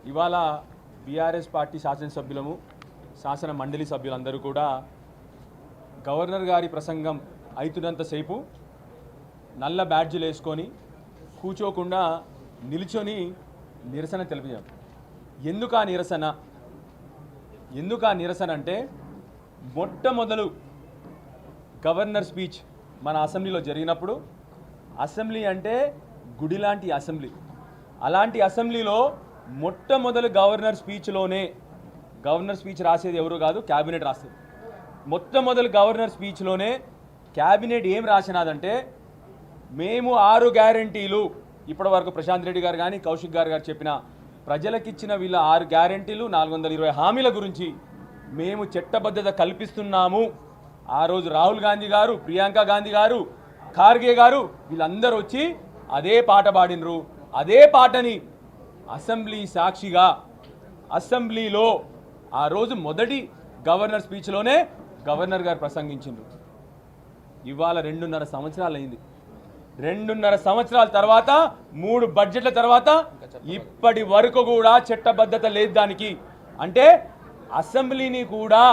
ఇవాళ BRS party శాసనసభ్యులము శాసన మండలి సభ్యులందరూ కూడా గవర్నర్ గారి ప్రసంగం అవుతున్నంతసేపు నల్ల బ్యాడ్జీలు వేసుకొని కూర్చోకుండా నిల్చొని నిరసన తెలిపాం. ఎందుకు ఆ నిరసన అంటే మొట్టమొదలు గవర్నర్ స్పీచ్ మన అసెంబ్లీలో జరిగినప్పుడు, అసెంబ్లీ అంటే గుడి లాంటి అసెంబ్లీ, అలాంటి అసెంబ్లీలో మొట్టమొదలు గవర్నర్ స్పీచ్ రాసేది ఎవరు కాదు, క్యాబినెట్ రాస్తుంది. మొట్టమొదలు గవర్నర్ స్పీచ్లోనే క్యాబినెట్ ఏం రాసినాదంటే, మేము 6 గ్యారంటీలు ఇప్పటివరకు ప్రశాంత్ రెడ్డి గారు కానీ కౌశిక్ గారు చెప్పిన ప్రజలకిచ్చిన వీళ్ళ 6 గ్యారంటీలు 420 హామీల గురించి మేము చట్టబద్ధత కల్పిస్తున్నాము. ఆ రోజు రాహుల్ గాంధీ గారు, ప్రియాంక గాంధీ గారు, ఖార్గే గారు వీళ్ళందరూ వచ్చి అదే పాట పాడినరు. అదే పాటని అసెంబ్లీ సాక్షిగా అసెంబ్లీలో ఆ రోజు మొదటి గవర్నర్ స్పీచ్లోనే గవర్నర్ గారు ప్రసంగించిండ్రు. ఇవాళ 2.5 సంవత్సరాలు అయింది. 2.5 సంవత్సరాల తర్వాత 3 బడ్జెట్ల తర్వాత ఇప్పటి వరకు కూడా చట్టబద్ధత లేదు దానికి. అంటే అసెంబ్లీని కూడా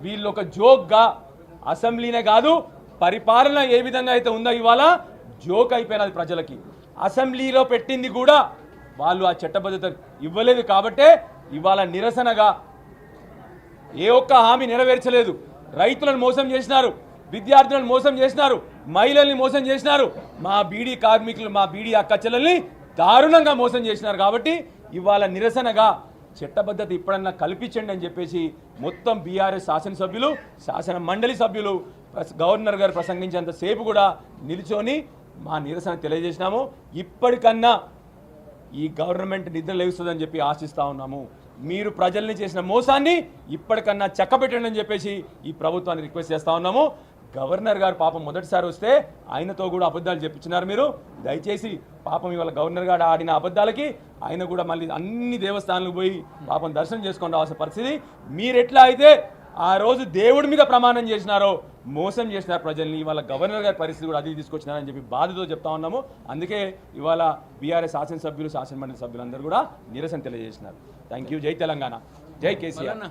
వీళ్ళు ఒక జోక్గా, అసెంబ్లీనే కాదు పరిపాలన ఏ విధంగా అయితే ఉందో ఇవాళ జోక్ అయిపోయినది ప్రజలకి. అసెంబ్లీలో పెట్టింది కూడా వాళ్ళు ఆ చట్టబద్ధత ఇవ్వలేదు. కాబట్టే ఇవాళ నిరసనగా ఏ ఒక్క హామీ నెరవేర్చలేదు. రైతులను మోసం చేసినారు, విద్యార్థులను మోసం చేసినారు, మహిళల్ని మోసం చేసినారు, మా బీడీ కార్మికులు, మా బీడీ అక్క చెల్లెల్ని దారుణంగా మోసం చేసినారు. కాబట్టి ఇవాళ నిరసనగా చట్టబద్ధత ఇప్పుడన్నా కల్పించండి అని చెప్పేసి మొత్తం బీఆర్ఎస్ శాసనసభ్యులు, శాసన మండలి సభ్యులు గవర్నర్ గారు ప్రసంగించేంతసేపు కూడా నిల్చొని మా నిరసన తెలియజేసినాము. ఇప్పటికన్నా ఈ గవర్నమెంట్ నిద్ర లేస్తుందని చెప్పి ఆశిస్తూ ఉన్నాము. మీరు ప్రజల్ని చేసిన మోసాన్ని ఇప్పటికన్నా చక్కబెట్టండి అని చెప్పేసి ఈ ప్రభుత్వాన్ని రిక్వెస్ట్ చేస్తూ ఉన్నాము. గవర్నర్ గారు పాపం మొదటిసారి వస్తే ఆయనతో కూడా అబద్ధాలు చెప్పించినారు మీరు. దయచేసి పాపం ఇవాళ గవర్నర్ గారు ఆడిన అబద్ధాలకి ఆయన కూడా మళ్ళీ అన్ని దేవస్థానాలకు పోయి పాపం దర్శనం చేసుకొని రావాల్సిన పరిస్థితి. మీరెట్లా అయితే ఆ రోజు దేవుడి మీద ప్రమాణం చేసినారో మోసం చేసినారు ప్రజల్ని, ఇవాళ గవర్నర్ గారి పరిస్థితి కూడా అది తీసుకొచ్చినారని చెప్పి బాధతో చెప్తా ఉన్నాము. అందుకే ఇవాళ బీఆర్ఎస్ శాసనసభ్యులు, శాసనమండలి సభ్యులందరూ కూడా నిరసన తెలియజేసినారు. Thank you. జై తెలంగాణ, జై కేసీఆర్.